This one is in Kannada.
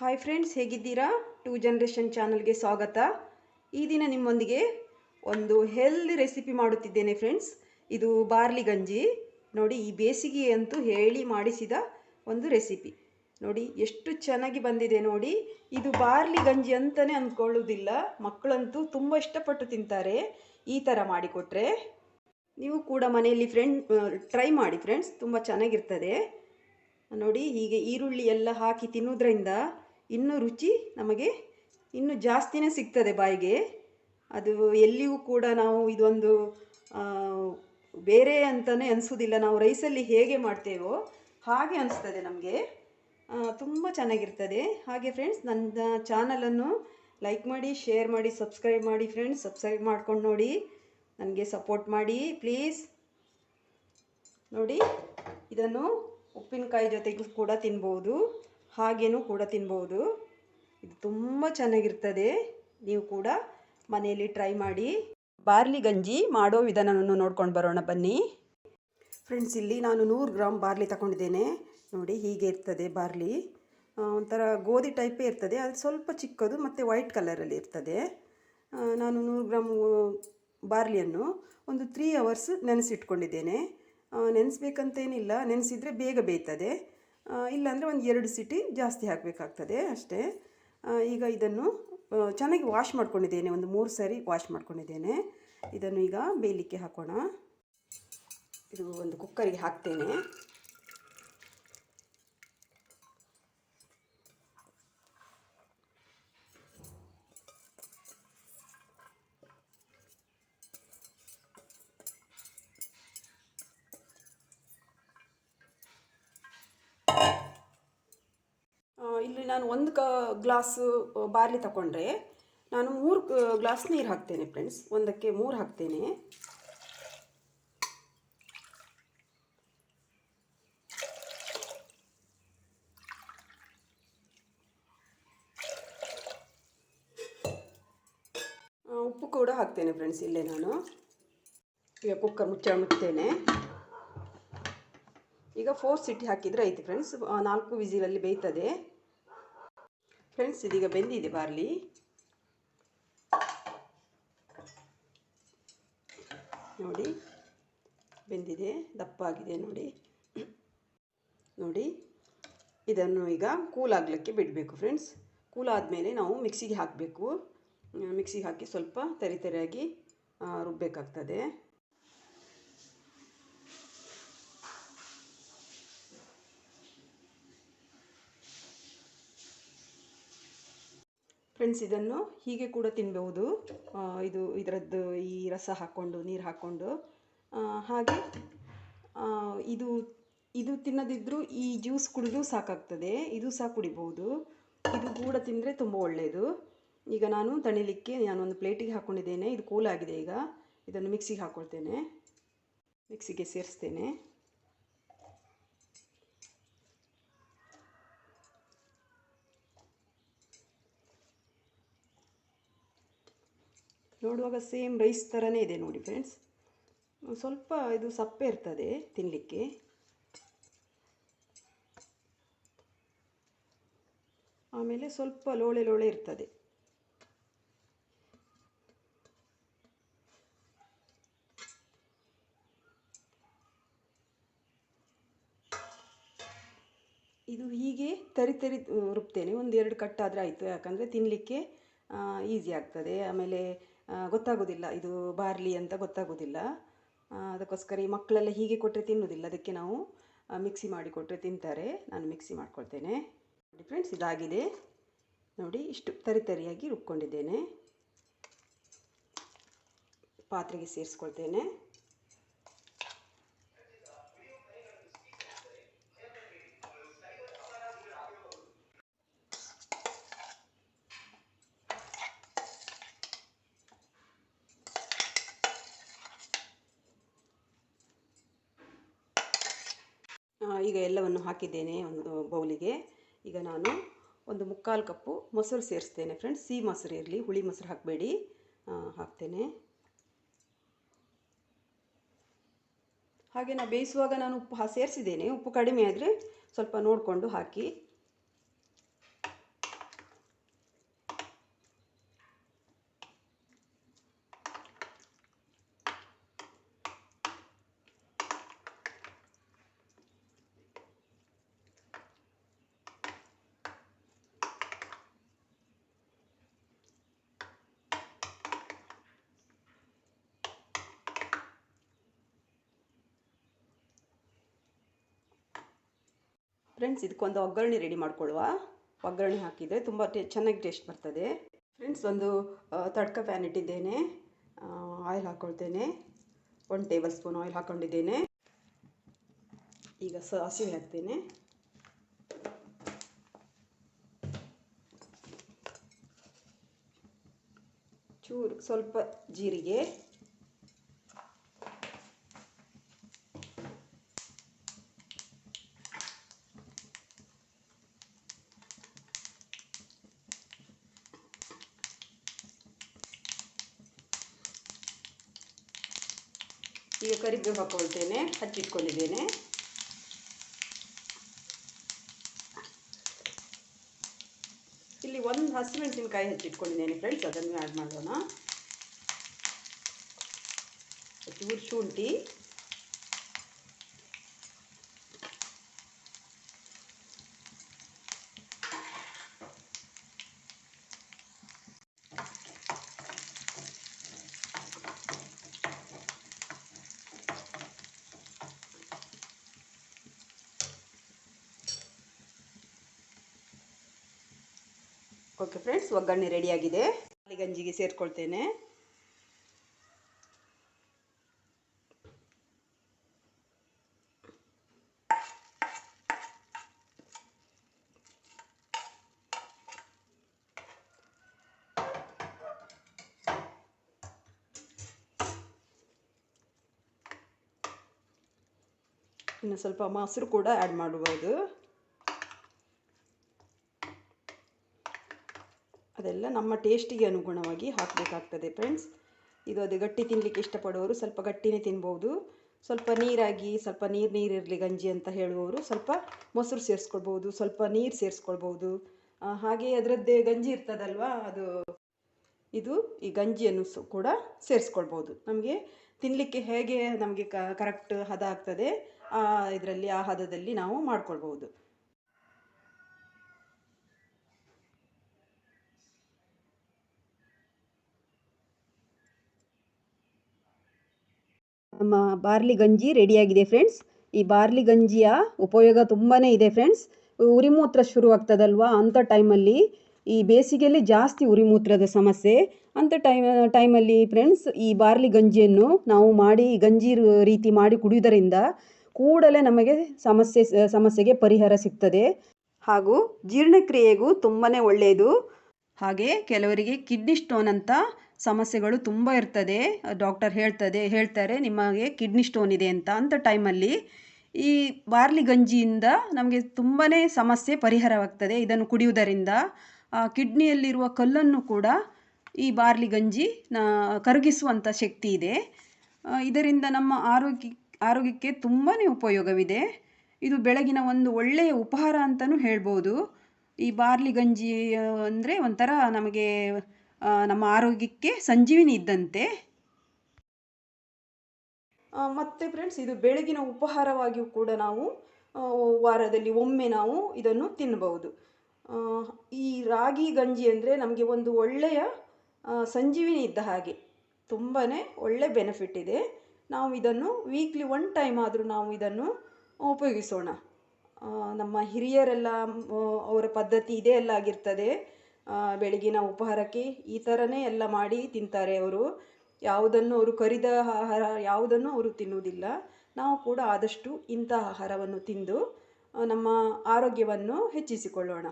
ಹಾಯ್ ಫ್ರೆಂಡ್ಸ್, ಹೇಗಿದ್ದೀರಾ? ಟೂ ಜನರೇಷನ್ ಚಾನಲ್ಗೆ ಸ್ವಾಗತ. ಈ ದಿನ ನಿಮ್ಮೊಂದಿಗೆ ಒಂದು ಹೆಲ್ದಿ ರೆಸಿಪಿ ಮಾಡುತ್ತಿದ್ದೇನೆ ಫ್ರೆಂಡ್ಸ್. ಇದು ಬಾರ್ಲಿ ಗಂಜಿ. ನೋಡಿ, ಈ ಬೇಸಿಗೆ ಅಂತೂ ಹೇಳಿ ಮಾಡಿಸಿದ ಒಂದು ರೆಸಿಪಿ. ನೋಡಿ ಎಷ್ಟು ಚೆನ್ನಾಗಿ ಬಂದಿದೆ ನೋಡಿ. ಇದು ಬಾರ್ಲಿ ಗಂಜಿ ಅಂತಲೇ ಅಂದ್ಕೊಳ್ಳೋದಿಲ್ಲ. ಮಕ್ಕಳಂತೂ ತುಂಬ ಇಷ್ಟಪಟ್ಟು ತಿಂತಾರೆ ಈ ಥರ ಮಾಡಿಕೊಟ್ರೆ. ನೀವು ಕೂಡ ಮನೆಯಲ್ಲಿ ಟ್ರೈ ಮಾಡಿ ಫ್ರೆಂಡ್ಸ್, ತುಂಬ ಚೆನ್ನಾಗಿರ್ತದೆ. ನೋಡಿ, ಹೀಗೆ ಈರುಳ್ಳಿ ಎಲ್ಲ ಹಾಕಿ ತಿನ್ನೋದ್ರಿಂದ ಇನ್ನೂ ರುಚಿ ನಮಗೆ ಇನ್ನೂ ಜಾಸ್ತಿನೇ ಸಿಗ್ತದೆ ಬಾಯಿಗೆ. ಅದು ಎಲ್ಲಿಯೂ ಕೂಡ ನಾವು ಇದೊಂದು ಬೇರೆ ಅಂತಲೇ ಅನಿಸೋದಿಲ್ಲ. ನಾವು ರೈಸಲ್ಲಿ ಹೇಗೆ ಮಾಡ್ತೇವೋ ಹಾಗೆ ಅನಿಸ್ತದೆ ನಮಗೆ. ತುಂಬ ಚೆನ್ನಾಗಿರ್ತದೆ. ಹಾಗೆ ಫ್ರೆಂಡ್ಸ್, ನನ್ನ ಚಾನಲನ್ನು ಲೈಕ್ ಮಾಡಿ, ಶೇರ್ ಮಾಡಿ, ಸಬ್ಸ್ಕ್ರೈಬ್ ಮಾಡಿ ಫ್ರೆಂಡ್ಸ್. ಸಬ್ಸ್ಕ್ರೈಬ್ ಮಾಡ್ಕೊಂಡು ನೋಡಿ, ನನಗೆ ಸಪೋರ್ಟ್ ಮಾಡಿ ಪ್ಲೀಸ್. ನೋಡಿ, ಇದನ್ನು ಉಪ್ಪಿನಕಾಯಿ ಜೊತೆಗೂ ಕೂಡ ತಿನ್ಬೋದು, ಹಾಗೇನೂ ಕೂಡ ತಿನ್ಬೋದು. ಇದು ತುಂಬ ಚೆನ್ನಾಗಿರ್ತದೆ. ನೀವು ಕೂಡ ಮನೆಯಲ್ಲಿ ಟ್ರೈ ಮಾಡಿ. ಬಾರ್ಲಿ ಗಂಜಿ ಮಾಡೋ ವಿಧಾನವನ್ನು ನೋಡ್ಕೊಂಡು ಬರೋಣ ಬನ್ನಿ ಫ್ರೆಂಡ್ಸ್. ಇಲ್ಲಿ ನಾನು 100 ಗ್ರಾಮ್ ಬಾರ್ಲಿ ತಗೊಂಡಿದ್ದೇನೆ. ನೋಡಿ, ಹೀಗೆ ಇರ್ತದೆ ಬಾರ್ಲಿ. ಒಂಥರ ಗೋಧಿ ಟೈಪೇ ಇರ್ತದೆ. ಅದು ಸ್ವಲ್ಪ ಚಿಕ್ಕದು ಮತ್ತು ವೈಟ್ ಕಲರಲ್ಲಿ ಇರ್ತದೆ. ನಾನು 100 ಗ್ರಾಮ್ ಬಾರ್ಲಿಯನ್ನು ಒಂದು 3 ಅವರ್ಸ್ ನೆನೆಸಿಟ್ಕೊಂಡಿದ್ದೇನೆ. ನೆನೆಸ್ಬೇಕಂತೇನಿಲ್ಲ, ನೆನೆಸಿದರೆ ಬೇಗ ಬೇಯ್ತದೆ. ಇಲ್ಲಾಂದರೆ ಒಂದು 2 ಸಿಟಿ ಜಾಸ್ತಿ ಹಾಕಬೇಕಾಗ್ತದೆ ಅಷ್ಟೇ. ಈಗ ಇದನ್ನು ಚೆನ್ನಾಗಿ ವಾಶ್ ಮಾಡ್ಕೊಂಡಿದ್ದೇನೆ. ಒಂದು 3 ಸರಿ ವಾಶ್ ಮಾಡ್ಕೊಂಡಿದ್ದೇನೆ. ಇದನ್ನು ಈಗ ಬೇಯಲಿಕ್ಕೆ ಹಾಕೋಣ. ಇದು ಒಂದು ಕುಕ್ಕರಿಗೆ ಹಾಕ್ತೇನೆ. ಇಲ್ಲಿ ನಾನು 1 ಗ್ಲಾಸು ಬಾರ್ಲಿ ತಗೊಂಡ್ರೆ ನಾನು 3 ಗ್ಲಾಸ್ ನೀರು ಹಾಕ್ತೇನೆ ಫ್ರೆಂಡ್ಸ್. 1ಕ್ಕೆ 3 ಹಾಕ್ತೇನೆ. ಉಪ್ಪು ಕೂಡ ಹಾಕ್ತೇನೆ ಫ್ರೆಂಡ್ಸ್. ಇಲ್ಲೇ ನಾನು ಈಗ ಕುಕ್ಕರ್ ಮುಚ್ಚುತ್ತೇನೆ. ಈಗ 4 ಸಿಟಿ ಹಾಕಿದರೆ ಆಯಿತು ಫ್ರೆಂಡ್ಸ್. 4 ವಿಸಿಲಲ್ಲಿ ಬೇಯ್ತದೆ ಫ್ರೆಂಡ್ಸ್. ಇದೀಗ ಬೆಂದಿದೆ ಬಾರ್ಲಿ. ನೋಡಿ, ಬೆಂದಿದೆ, ದಪ್ಪಾಗಿದೆ ನೋಡಿ. ನೋಡಿ, ಇದನ್ನು ಈಗ ಕೂಲ್ ಆಗಲಿಕ್ಕೆ ಬಿಡಬೇಕು ಫ್ರೆಂಡ್ಸ್. ಕೂಲ್ ಆದಮೇಲೆ ನಾವು ಮಿಕ್ಸಿಗೆ ಹಾಕಬೇಕು. ಮಿಕ್ಸಿಗೆ ಹಾಕಿ ಸ್ವಲ್ಪ ತರಿತರಿಯಾಗಿ ರುಬ್ಬಬೇಕಾಗ್ತದೆ. ಫ್ರೆಂಡ್ಸ್, ಇದನ್ನು ಹೀಗೆ ಕೂಡ ತಿನ್ನಬಹುದು. ಇದರದ್ದು ಈ ರಸ ಹಾಕ್ಕೊಂಡು, ನೀರು ಹಾಕ್ಕೊಂಡು. ಹಾಗೆ ಇದು ತಿನ್ನದಿದ್ದರೂ ಈ ಜ್ಯೂಸ್ ಕುಡಿದ್ರೂ ಸಾಕಾಗ್ತದೆ. ಇದು ಸಹ ಕುಡಿಬಹುದು. ಇದು ಕೂಡ ತಿಂದರೆ ತುಂಬ ಒಳ್ಳೆಯದು. ಈಗ ನಾನು ತಣಿಲಿಕ್ಕೆ ಒಂದು ಪ್ಲೇಟಿಗೆ ಹಾಕ್ಕೊಂಡಿದ್ದೇನೆ. ಇದು ಕೂಲ್ ಆಗಿದೆ. ಈಗ ಇದನ್ನು ಮಿಕ್ಸಿಗೆ ಹಾಕ್ಕೊಳ್ತೇನೆ. ಮಿಕ್ಸಿಗೆ ಸೇರಿಸ್ತೇನೆ. ನೋಡುವಾಗ ಸೇಮ್ ರೈಸ್ ಥರನೇ ಇದೆ ನೋಡಿ ಫ್ರೆಂಡ್ಸ್. ಸ್ವಲ್ಪ ಇದು ಸಪ್ಪೆ ಇರ್ತದೆ ತಿನ್ನಲಿಕ್ಕೆ. ಆಮೇಲೆ ಸ್ವಲ್ಪ ಲೋಳೆ ಲೋಳೆ ಇರ್ತದೆ. ಇದು ಹೀಗೆ ತರಿ ರುಬ್ತೇನೆ. 1-2 ಕಟ್ಟಾದರೆ ಆಯಿತು. ಯಾಕಂದರೆ ತಿನ್ನಲಿಕ್ಕೆ ಈಸಿ ಆಗ್ತದೆ. ಆಮೇಲೆ ಗೊತ್ತಾಗೋದಿಲ್ಲ ಇದು ಬಾರ್ಲಿ ಅಂತ ಗೊತ್ತಾಗೋದಿಲ್ಲ. ಅದಕ್ಕೋಸ್ಕರ ಈ ಮಕ್ಕಳೆಲ್ಲ ಹೀಗೆ ಕೊಟ್ಟರೆ ತಿನ್ನೋದಿಲ್ಲ. ಅದಕ್ಕೆ ನಾವು ಮಿಕ್ಸಿ ಮಾಡಿ ಕೊಟ್ಟರೆ ತಿಂತಾರೆ. ನಾನು ಮಿಕ್ಸಿ ಮಾಡ್ಕೊಳ್ತೇನೆ. ನೋಡಿ ಫ್ರೆಂಡ್ಸ್, ಇದಾಗಿದೆ ನೋಡಿ. ಇಷ್ಟು ತರಿಯಾಗಿ ರುಬ್ಕೊಂಡಿದ್ದೇನೆ. ಪಾತ್ರೆಗೆ ಸೇರಿಸ್ಕೊಳ್ತೇನೆ. ಈಗ ಎಲ್ಲವನ್ನು ಹಾಕಿದ್ದೇನೆ ಒಂದು ಬೌಲಿಗೆ. ಈಗ ನಾನು ಒಂದು 3/4 ಕಪ್ಪು ಮೊಸರು ಸೇರಿಸ್ತೇನೆ ಫ್ರೆಂಡ್ಸ್. ಸಿಹಿ ಮೊಸರು ಇರಲಿ, ಹುಳಿ ಮೊಸರು ಹಾಕಬೇಡಿ. ಹಾಕ್ತೇನೆ. ಹಾಗೆ ನಾನು ಬೇಯಿಸುವಾಗ ನಾನು ಉಪ್ಪು ಸೇರಿಸಿದ್ದೇನೆ. ಉಪ್ಪು ಕಡಿಮೆ ಆದರೆ ಸ್ವಲ್ಪ ನೋಡಿಕೊಂಡು ಹಾಕಿ. ಫ್ರೆಂಡ್ಸ್, ಇದಕ್ಕೊಂದು ಒಗ್ಗರಣೆ ರೆಡಿ ಮಾಡ್ಕೊಳ್ಳುವ. ಒಗ್ಗರಣೆ ಹಾಕಿದರೆ ತುಂಬ ಚೆನ್ನಾಗಿ ಟೇಸ್ಟ್ ಬರ್ತದೆ. ಫ್ರೆಂಡ್ಸ್, ಒಂದು ತಡ್ಕ ಪ್ಯಾನ್ ಇಟ್ಟಿದ್ದೇನೆ. ಆಯಿಲ್ ಹಾಕ್ಕೊಳ್ತೇನೆ. 1 ಟೇಬಲ್ ಸ್ಪೂನ್ ಆಯಿಲ್ ಹಾಕ್ಕೊಂಡಿದ್ದೇನೆ. ಈಗ ಸಾಸಿವೆ ಹಾಕ್ತೇನೆ. ಸ್ವಲ್ಪ ಜೀರಿಗೆ, ಈಗ ಕರಿಬೇವು ಹಾಕ್ಕೊಳ್ತೇನೆ. ಹಚ್ಚಿಟ್ಕೊಂಡಿದ್ದೇನೆ. ಇಲ್ಲಿ 1 ಹಸಿಮೆಣಸಿನಕಾಯಿ ಹಚ್ಚಿಟ್ಕೊಂಡಿದ್ದೇನೆ ಫ್ರೆಂಡ್ಸ್, ಅದನ್ನು ಆ್ಯಡ್ ಮಾಡೋಣ. ಚೂರು ಶುಂಠಿ, ಓಕೆ ಫ್ರೆಂಡ್ಸ್, ಒಗ್ಗರಣೆ ರೆಡಿಯಾಗಿದೆ. ಗಂಜಿಗೆ ಸೇರಿಕೊಳ್ತೇನೆ. ಇನ್ನು ಸ್ವಲ್ಪ ಮೊಸರು ಕೂಡ ಆ್ಯಡ್ ಮಾಡಬಹುದು. ಅದೆಲ್ಲ ನಮ್ಮ ಟೇಸ್ಟಿಗೆ ಅನುಗುಣವಾಗಿ ಹಾಕಬೇಕಾಗ್ತದೆ ಫ್ರೆಂಡ್ಸ್. ಇದು ಅದು ಗಟ್ಟಿ ತಿನ್ನಲಿಕ್ಕೆ ಇಷ್ಟಪಡುವವರು ಸ್ವಲ್ಪ ಗಟ್ಟಿನೇ ತಿನ್ಬೋದು. ಸ್ವಲ್ಪ ನೀರಾಗಿ, ಸ್ವಲ್ಪ ನೀರಿರಲಿ ಗಂಜಿ ಅಂತ ಹೇಳುವವರು ಸ್ವಲ್ಪ ಮೊಸರು ಸೇರಿಸ್ಕೊಳ್ಬೋದು, ಸ್ವಲ್ಪ ನೀರು ಸೇರಿಸ್ಕೊಳ್ಬೋದು. ಹಾಗೆ ಅದರದ್ದೇ ಗಂಜಿ ಇರ್ತದಲ್ವಾ, ಇದು ಈ ಗಂಜಿಯನ್ನು ಕೂಡ ಸೇರಿಸ್ಕೊಳ್ಬೋದು. ನಮಗೆ ತಿನ್ನಲಿಕ್ಕೆ ಹೇಗೆ ನಮಗೆ ಕರೆಕ್ಟ್ ಹದ ಆಗ್ತದೆ, ಆ ಹದದಲ್ಲಿ ನಾವು ಮಾಡ್ಕೊಳ್ಬೋದು. ನಮ್ಮ ಬಾರ್ಲಿ ಗಂಜಿ ರೆಡಿಯಾಗಿದೆ ಫ್ರೆಂಡ್ಸ್. ಈ ಬಾರ್ಲಿ ಗಂಜಿಯ ಉಪಯೋಗ ತುಂಬಾ ಇದೆ ಫ್ರೆಂಡ್ಸ್. ಉರಿಮೂತ್ರ ಶುರುವಾಗ್ತದಲ್ವಾ, ಅಂಥ ಟೈಮಲ್ಲಿ, ಈ ಬೇಸಿಗೆಯಲ್ಲಿ ಜಾಸ್ತಿ ಉರಿಮೂತ್ರದ ಸಮಸ್ಯೆ. ಅಂಥ ಟೈಮಲ್ಲಿ ಫ್ರೆಂಡ್ಸ್, ಈ ಬಾರ್ಲಿ ಗಂಜಿಯನ್ನು ನಾವು ಮಾಡಿ ಗಂಜಿ ರೀತಿ ಮಾಡಿ ಕುಡಿಯೋದರಿಂದ ಕೂಡಲೇ ನಮಗೆ ಸಮಸ್ಯೆಗೆ ಪರಿಹಾರ ಸಿಗ್ತದೆ. ಹಾಗೂ ಜೀರ್ಣಕ್ರಿಯೆಗೂ ತುಂಬಾ ಒಳ್ಳೆಯದು. ಹಾಗೆ ಕೆಲವರಿಗೆ ಕಿಡ್ನಿ ಸ್ಟೋನ್ ಅಂತ ಸಮಸ್ಯೆಗಳು ತುಂಬ ಇರ್ತದೆ. ಡಾಕ್ಟರ್ ಹೇಳ್ತಾರೆ ನಿಮಗೆ ಕಿಡ್ನಿ ಸ್ಟೋನ್ ಇದೆ ಅಂತ. ಅಂಥ ಟೈಮಲ್ಲಿ ಈ ಬಾರ್ಲಿ ಗಂಜಿಯಿಂದ ನಮಗೆ ತುಂಬಾ ಸಮಸ್ಯೆ ಪರಿಹಾರವಾಗ್ತದೆ. ಇದನ್ನು ಕುಡಿಯುವುದರಿಂದ ಕಿಡ್ನಿಯಲ್ಲಿರುವ ಕಲ್ಲನ್ನು ಕೂಡ ಈ ಬಾರ್ಲಿ ಗಂಜಿ ಕರಗಿಸುವಂಥ ಶಕ್ತಿ ಇದೆ. ಇದರಿಂದ ನಮ್ಮ ಆರೋಗ್ಯಕ್ಕೆ ತುಂಬಾ ಉಪಯೋಗವಿದೆ. ಇದು ಬೆಳಗಿನ ಒಂದು ಒಳ್ಳೆಯ ಉಪಹಾರ ಅಂತಲೂ ಹೇಳ್ಬೋದು. ಈ ಬಾರ್ಲಿ ಗಂಜಿ ಅಂದರೆ ಒಂಥರ ನಮಗೆ ನಮ್ಮ ಆರೋಗ್ಯಕ್ಕೆ ಸಂಜೀವಿನಿ ಇದ್ದಂತೆ. ಮತ್ತು ಫ್ರೆಂಡ್ಸ್, ಇದು ಬೆಳಗಿನ ಉಪಹಾರವಾಗಿಯೂ ಕೂಡ ನಾವು ವಾರದಲ್ಲಿ ಒಮ್ಮೆ ನಾವು ಇದನ್ನು ತಿನ್ನಬಹುದು. ಈ ರಾಗಿ ಗಂಜಿ ಅಂದರೆ ನಮಗೆ ಒಂದು ಒಳ್ಳೆಯ ಸಂಜೀವಿನಿ ಇದ್ದ ಹಾಗೆ, ತುಂಬಾ ಒಳ್ಳೆ ಬೆನಿಫಿಟ್ ಇದೆ. ನಾವು ಇದನ್ನು ವೀಕ್ಲಿ 1 ಟೈಮ್ ಆದರೂ ನಾವು ಇದನ್ನು ಉಪಯೋಗಿಸೋಣ. ನಮ್ಮ ಹಿರಿಯರೆಲ್ಲ ಅವರ ಪದ್ಧತಿ ಇದೇ ಎಲ್ಲ ಆಗಿರ್ತದೆ. ಬೆಳಗಿನ ಉಪಹಾರಕ್ಕೆ ಈ ಥರನೇ ಎಲ್ಲ ಮಾಡಿ ತಿಂತಾರೆ ಅವರು. ಯಾವುದನ್ನು ಅವರು ಕರಿದ ಆಹಾರ ಯಾವುದನ್ನು ಅವರು ತಿನ್ನುವುದಿಲ್ಲ. ನಾವು ಕೂಡ ಆದಷ್ಟು ಇಂಥ ಆಹಾರವನ್ನು ತಿಂದು ನಮ್ಮ ಆರೋಗ್ಯವನ್ನು ಹೆಚ್ಚಿಸಿಕೊಳ್ಳೋಣ.